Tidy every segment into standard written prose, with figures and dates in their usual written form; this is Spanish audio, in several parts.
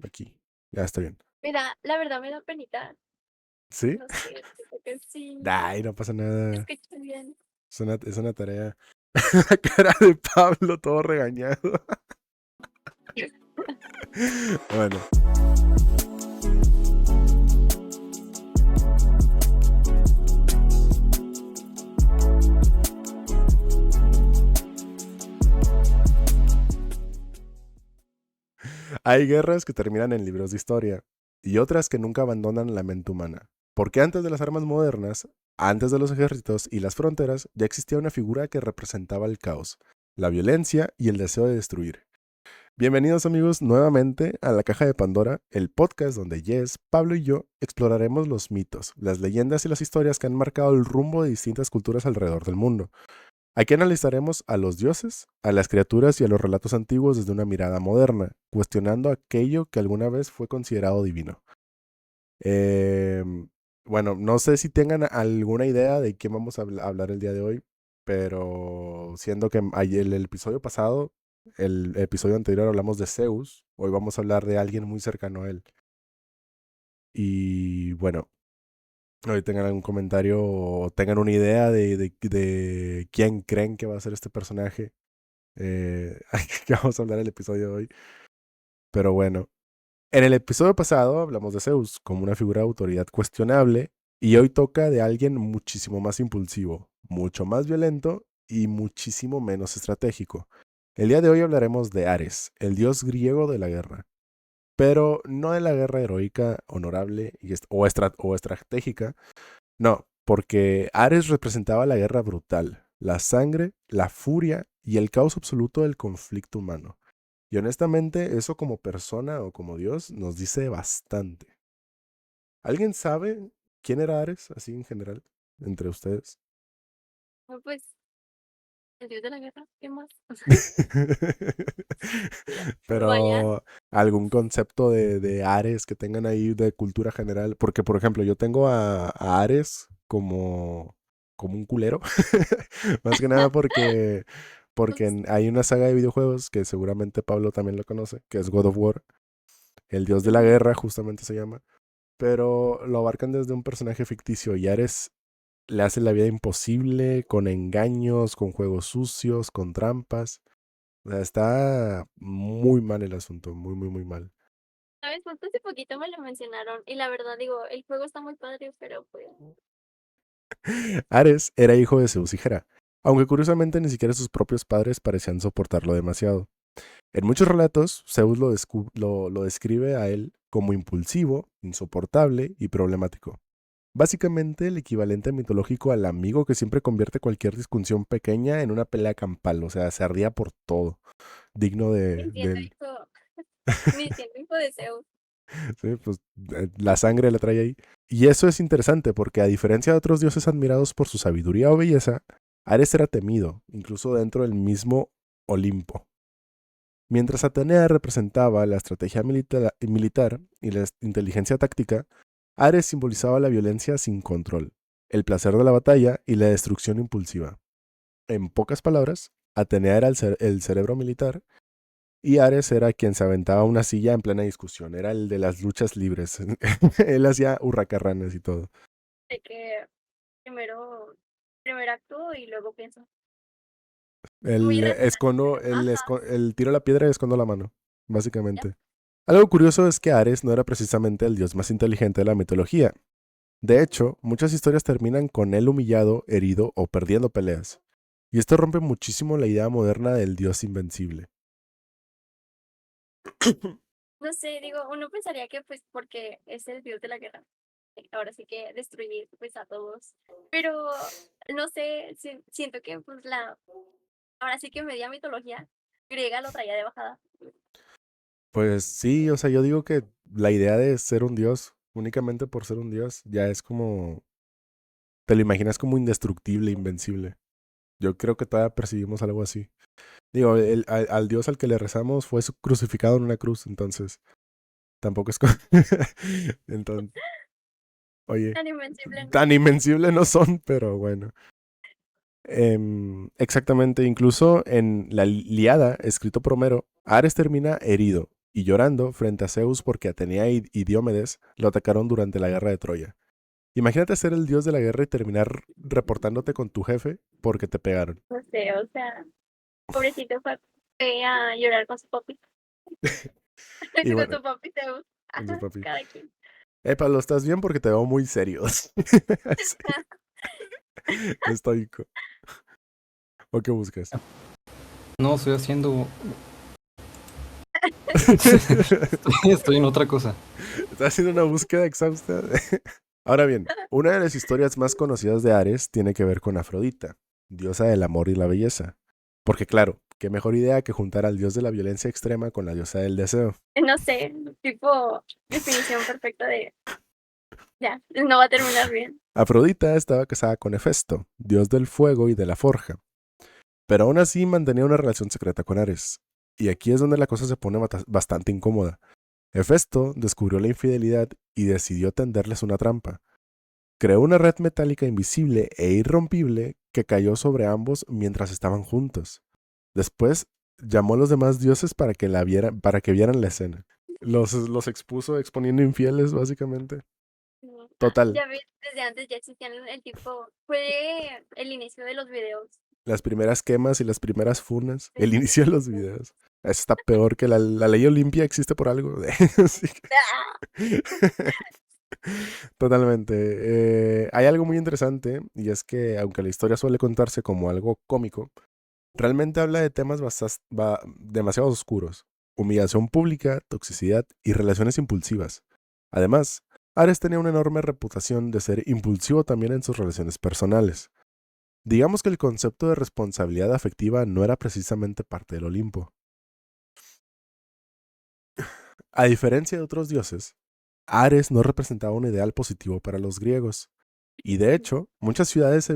aquí. Ya está bien. Mira, la verdad me da penita. ¿Sí? No sé, siento que sí. Ay, no pasa nada. Escuché bien. Es una tarea. La cara de Pablo todo regañado. Bueno. Hay guerras que terminan en libros de historia y otras que nunca abandonan la mente humana. Porque antes de las armas modernas, antes de los ejércitos y las fronteras, ya existía una figura que representaba el caos, la violencia y el deseo de destruir. Bienvenidos amigos nuevamente a La Caja de Pandora, el podcast donde Jess, Pablo y yo exploraremos los mitos, las leyendas y las historias que han marcado el rumbo de distintas culturas alrededor del mundo. Aquí analizaremos a los dioses, a las criaturas y a los relatos antiguos desde una mirada moderna, cuestionando aquello que alguna vez fue considerado divino. Bueno, no sé si tengan alguna idea de quién vamos a hablar el día de hoy, pero siendo que ayer, el episodio pasado, el episodio anterior hablamos de Zeus, hoy vamos a hablar de alguien muy cercano a él. Y bueno, hoy tengan algún comentario o tengan una idea de quién creen que va a ser este personaje que vamos a hablar el episodio de hoy. Pero bueno, en el episodio pasado hablamos de Zeus como una figura de autoridad cuestionable y hoy toca de alguien muchísimo más impulsivo, mucho más violento y muchísimo menos estratégico. El día de hoy hablaremos de Ares, el dios griego de la guerra, pero no de la guerra heroica, honorable o estratégica, no, porque Ares representaba la guerra brutal, la sangre, la furia y el caos absoluto del conflicto humano. Y honestamente, eso como persona o como Dios nos dice bastante. ¿Alguien sabe quién era Ares, así en general, entre ustedes? No, pues, el dios de la guerra, ¿qué más? Vaya, Pero algún concepto de Ares que tengan ahí de cultura general. Porque, por ejemplo, yo tengo a Ares como un culero. Más que nada porque pues, hay una saga de videojuegos que seguramente Pablo también lo conoce, que es God of War. El dios de la ujú. guerra, justamente se llama. Pero lo abarcan desde un personaje ficticio y Ares le hace la vida imposible con engaños, con juegos sucios, con trampas. O sea, está muy mal el asunto, muy, muy, muy mal. ¿Sabes? Justo hace poquito me lo mencionaron y la verdad digo, el juego está muy padre, pero pues, Ares era hijo de Zeus y Hera, aunque curiosamente ni siquiera sus propios padres parecían soportarlo demasiado. En muchos relatos, Zeus lo describe a él como impulsivo, insoportable y problemático. Básicamente el equivalente mitológico al amigo que siempre convierte cualquier discusión pequeña en una pelea campal, o sea, se ardía por todo, digno de entiendo, él. hijo, ni siendo hijo de Zeus. Sí, pues la sangre la trae ahí. Y eso es interesante porque a diferencia de otros dioses admirados por su sabiduría o belleza, Ares era temido, incluso dentro del mismo Olimpo. Mientras Atenea representaba la estrategia militar y la inteligencia táctica, Ares simbolizaba la violencia sin control, el placer de la batalla y la destrucción impulsiva. En pocas palabras, Atenea era el cerebro militar y Ares era quien se aventaba una silla en plena discusión, era el de las luchas libres. Él hacía hurracarranes y todo. De que primero actúo y luego pienso. Muy Ajá, El tiro la piedra y escondo la mano, ya. básicamente. Algo curioso es que Ares no era precisamente el dios más inteligente de la mitología. De hecho, muchas historias terminan con él humillado, herido o perdiendo peleas. Y esto rompe muchísimo la idea moderna del dios invencible. No sé, digo, uno pensaría que pues porque es el dios de la guerra, ahora sí que destruir pues a todos. Pero no sé, siento que pues ahora sí que media mitología griega lo traía de bajada. Pues sí, o sea, yo digo que la idea de ser un dios, únicamente por ser un dios, ya es como, te lo imaginas como indestructible, invencible. Yo creo que todavía percibimos algo así. Digo, al dios al que le rezamos fue crucificado en una cruz, entonces tampoco es entonces, oye, Tan invencible, ¿no? tan invencible no son, pero bueno. Exactamente, incluso en la Ilíada, escrito por Homero, Ares termina herido, y llorando frente a Zeus porque Atenea y Diomedes lo atacaron durante la guerra de Troya. Imagínate ser el dios de la guerra y terminar reportándote con tu jefe porque te pegaron. No sé, o sea, pobrecito fue a llorar con su papi, Y con bueno, su papi Zeus. con su Ajá, papi. cada quien. Pablo, ¿estás bien? Porque te veo muy serio. Sí, estoico. ¿O qué buscas? No, estoy haciendo. Estoy en otra cosa. Estás haciendo una búsqueda exhausta. Ahora bien, una de las historias más conocidas de Ares tiene que ver con Afrodita, diosa del amor y la belleza. Porque claro, qué mejor idea que juntar al dios de la violencia extrema con la diosa del deseo. No sé, tipo, definición perfecta de, ya, no va a terminar bien. Afrodita estaba casada con Hefesto, dios del fuego y de la forja, pero aún así mantenía una relación secreta con Ares. Y aquí es donde la cosa se pone bastante incómoda. Hefesto descubrió la infidelidad y decidió tenderles una trampa. Creó una red metálica invisible e irrompible que cayó sobre ambos mientras estaban juntos. Después llamó a los demás dioses para que para que vieran la escena. Los expuso exponiendo infieles, básicamente. Total. Ya ves, desde antes ya existían el tipo, fue el inicio de los videos. Las primeras quemas y las primeras funas. Sí. El inicio de los videos. Eso está peor que la ley Olimpia existe por algo. Así que- ¡Ah! Totalmente. Hay algo muy interesante y es que aunque la historia suele contarse como algo cómico, realmente habla de temas demasiado oscuros. Humillación pública, toxicidad y relaciones impulsivas. Además, Ares tenía una enorme reputación de ser impulsivo también en sus relaciones personales. Digamos que el concepto de responsabilidad afectiva no era precisamente parte del Olimpo. A diferencia de otros dioses, Ares no representaba un ideal positivo para los griegos. Y de hecho, muchas ciudades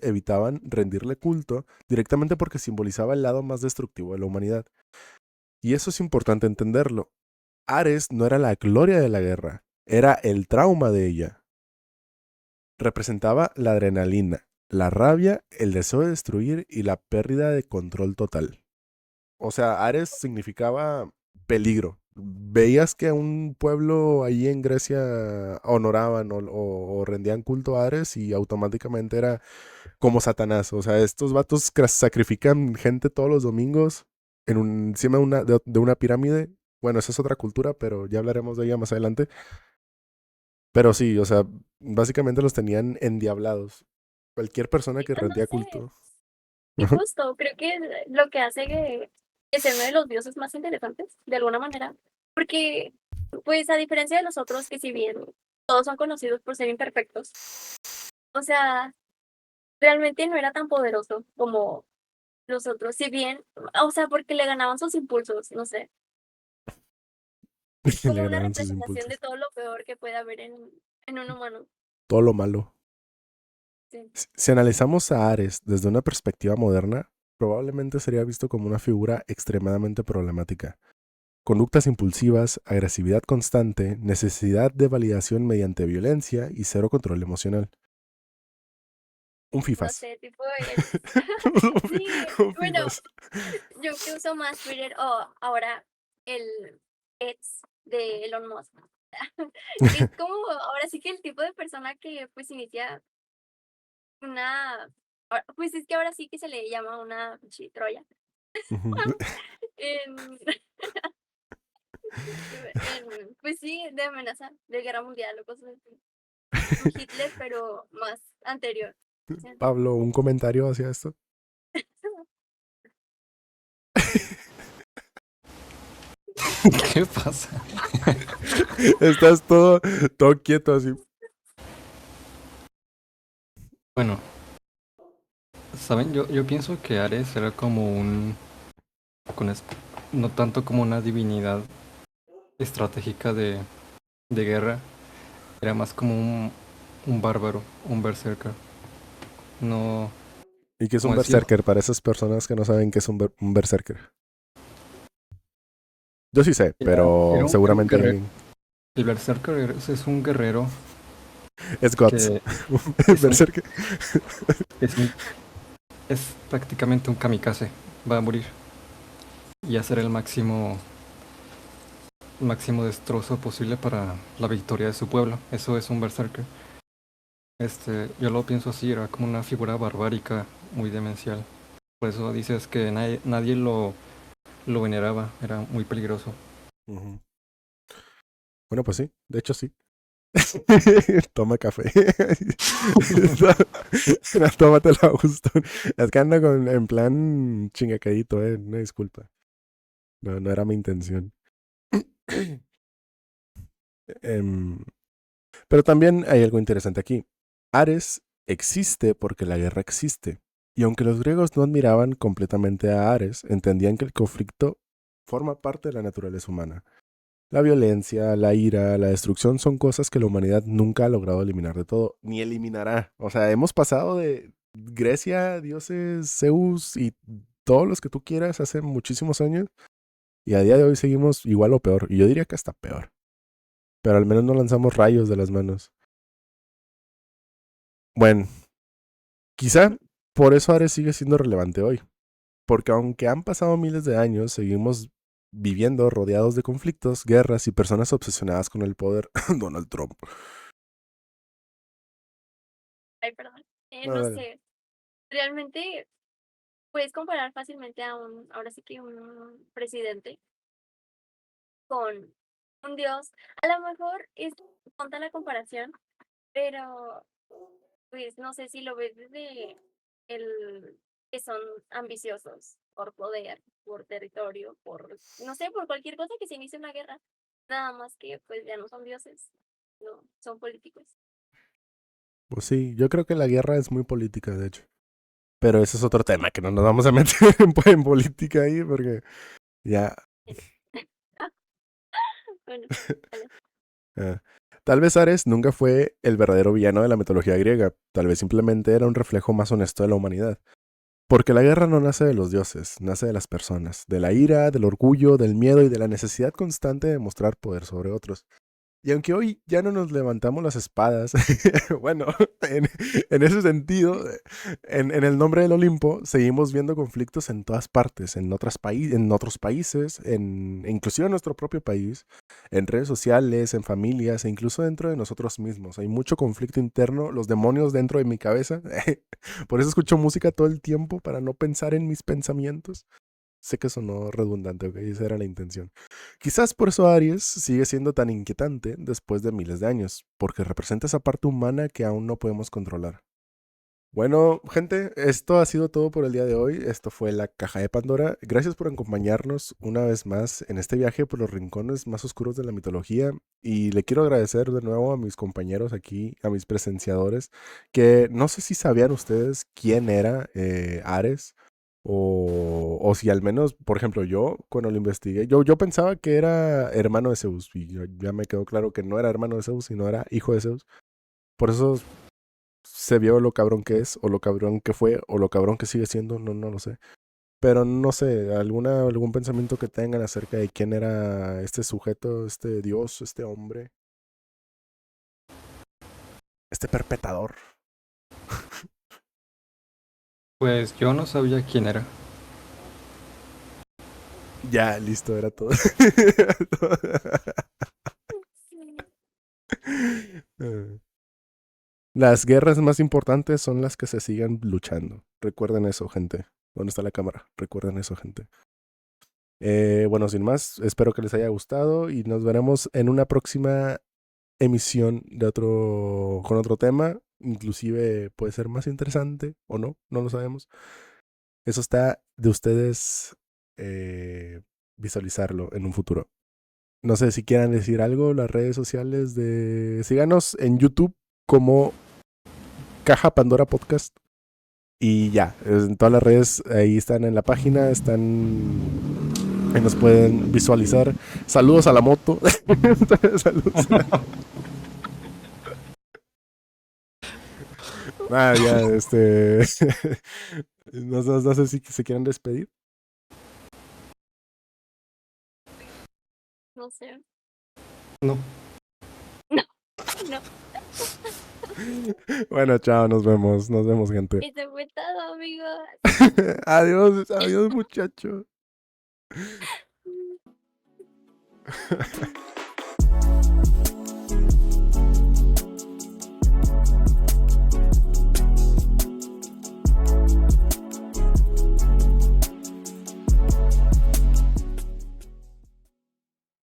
evitaban rendirle culto directamente porque simbolizaba el lado más destructivo de la humanidad. Y eso es importante entenderlo. Ares no era la gloria de la guerra, era el trauma de ella. Representaba la adrenalina, la rabia, el deseo de destruir y la pérdida de control total. O sea, Ares significaba peligro. Veías que a un pueblo ahí en Grecia honoraban o rendían culto a Ares y automáticamente era como Satanás. O sea, estos vatos sacrifican gente todos los domingos encima de una pirámide. Bueno, esa es otra cultura, pero ya hablaremos de ella más adelante. Pero sí, o sea, básicamente los tenían endiablados. Cualquier persona que No rendía sé, culto. y justo creo que lo que hace que sea uno de los dioses más interesantes, de alguna manera, porque, pues a diferencia de los otros, que si bien todos son conocidos por ser imperfectos, o sea, realmente no era tan poderoso como los otros, si bien, o sea, porque le ganaban sus impulsos, no sé, Le como una ganaban sus representación de impulsos. todo lo peor que puede haber en un humano. Todo lo malo. Sí. Si analizamos a Ares desde una perspectiva moderna, probablemente sería visto como una figura extremadamente problemática. Conductas impulsivas, agresividad constante, necesidad de validación mediante violencia y cero control emocional. Un No FIFAs. sé, tipo es... Sí, Un bueno, FIFAs. yo que uso más Twitter o ahora el ex de Elon Musk. Es como ahora sí que el tipo de persona que pues inicia pues es que ahora sí que se le llama una pinche Troya. Ujú. En, pues sí, de amenaza de guerra mundial o cosas así. Un Hitler, pero más anterior. O sea, Pablo, ¿un comentario hacia esto? ¿Qué pasa? Estás todo quieto así. Bueno, ¿saben? Yo pienso que Ares era como con es- no tanto como una divinidad estratégica de guerra, era más como un bárbaro, un berserker. No, ¿Y qué es un como decía, berserker para esas personas que no saben qué es un berserker? Yo sí sé, pero era un seguramente hay guerrero. alguien. El berserker es un guerrero Es Guts. que es un, Berserker. es un, es prácticamente un kamikaze, va a morir. y hacer el máximo destrozo posible para la victoria de su pueblo. Eso es un berserker. Yo lo pienso así, era como una figura barbárica, muy demencial. Por eso dices que nadie lo veneraba, era muy peligroso. Ujú. Bueno, pues sí, de hecho sí. Toma café. Tómatelo a gusto. Es que ando en plan chingacadito, una disculpa. No era mi intención. Em, pero también hay algo interesante aquí. Ares existe porque la guerra existe. Y aunque los griegos no admiraban completamente a Ares, entendían que el conflicto forma parte de la naturaleza humana. La violencia, la ira, la destrucción son cosas que la humanidad nunca ha logrado eliminar de todo, ni eliminará. O sea, hemos pasado de Grecia, dioses, Zeus y todos los que tú quieras hace muchísimos años, y a día de hoy seguimos igual o peor. Y yo diría que hasta peor. Pero al menos no lanzamos rayos de las manos. Bueno, quizá por eso Ares sigue siendo relevante hoy. Porque aunque han pasado miles de años, seguimos viviendo rodeados de conflictos, guerras y personas obsesionadas con el poder. Donald Trump. Ay, perdón. No, No dale. sé. Realmente puedes comparar fácilmente a ahora sí que un presidente con un dios. A lo mejor es tonta la comparación, pero pues no sé si lo ves desde el que son ambiciosos por poder, por territorio, no sé, por cualquier cosa que se inicie una guerra. Nada más que pues ya no son dioses, no, son políticos. Pues sí, yo creo que la guerra es muy política, de hecho. Pero ese es otro tema que no nos vamos a meter en política ahí porque ya. Bueno, vale. ah. Tal vez Ares nunca fue el verdadero villano de la mitología griega. Tal vez simplemente era un reflejo más honesto de la humanidad. Porque la guerra no nace de los dioses, nace de las personas, de la ira, del orgullo, del miedo y de la necesidad constante de mostrar poder sobre otros. Y aunque hoy ya no nos levantamos las espadas, bueno, en ese sentido, en el nombre del Olimpo, seguimos viendo conflictos en todas partes, en otros países, inclusive en nuestro propio país, en redes sociales, en familias e incluso dentro de nosotros mismos. Hay mucho conflicto interno, los demonios dentro de mi cabeza. Por eso escucho música todo el tiempo, para no pensar en mis pensamientos. Sé que sonó redundante, ok, esa era la intención. Quizás por eso Aries sigue siendo tan inquietante después de miles de años, porque representa esa parte humana que aún no podemos controlar. Bueno, gente, esto ha sido todo por el día de hoy. Esto fue la Caja de Pandora. Gracias por acompañarnos una vez más en este viaje por los rincones más oscuros de la mitología. Y le quiero agradecer de nuevo a mis compañeros aquí, a mis presenciadores, que no sé si sabían ustedes quién era Ares. O si al menos, por ejemplo, yo cuando lo investigué, yo pensaba que era hermano de Zeus. Y ya me quedó claro que no era hermano de Zeus, sino era hijo de Zeus. Por eso se vio lo cabrón que es, o lo cabrón que fue, o lo cabrón que sigue siendo, no lo sé. Pero no sé, algún pensamiento que tengan acerca de quién era este sujeto, este dios, este hombre, este perpetrador. Pues yo no sabía quién era. Ya, listo, era todo. Sí. Las guerras más importantes son las que se siguen luchando. Recuerden eso, gente. ¿Dónde está la cámara? Recuerden eso, gente. Bueno, sin más, espero que les haya gustado y nos veremos en una próxima emisión con otro tema. Inclusive puede ser más interesante o no lo sabemos. Eso está de ustedes visualizarlo en un futuro. No sé si quieran decir algo, las redes sociales Síganos en YouTube como Caja Pandora Podcast. Y ya, en todas las redes ahí están en la página, ahí nos pueden visualizar. Saludos a la moto. Saludos. Ya, no sé si se quieren despedir. No sé. No. No, no. Bueno, chao, nos vemos, gente. Eso fue todo, amigos. Adiós, adiós, muchachos.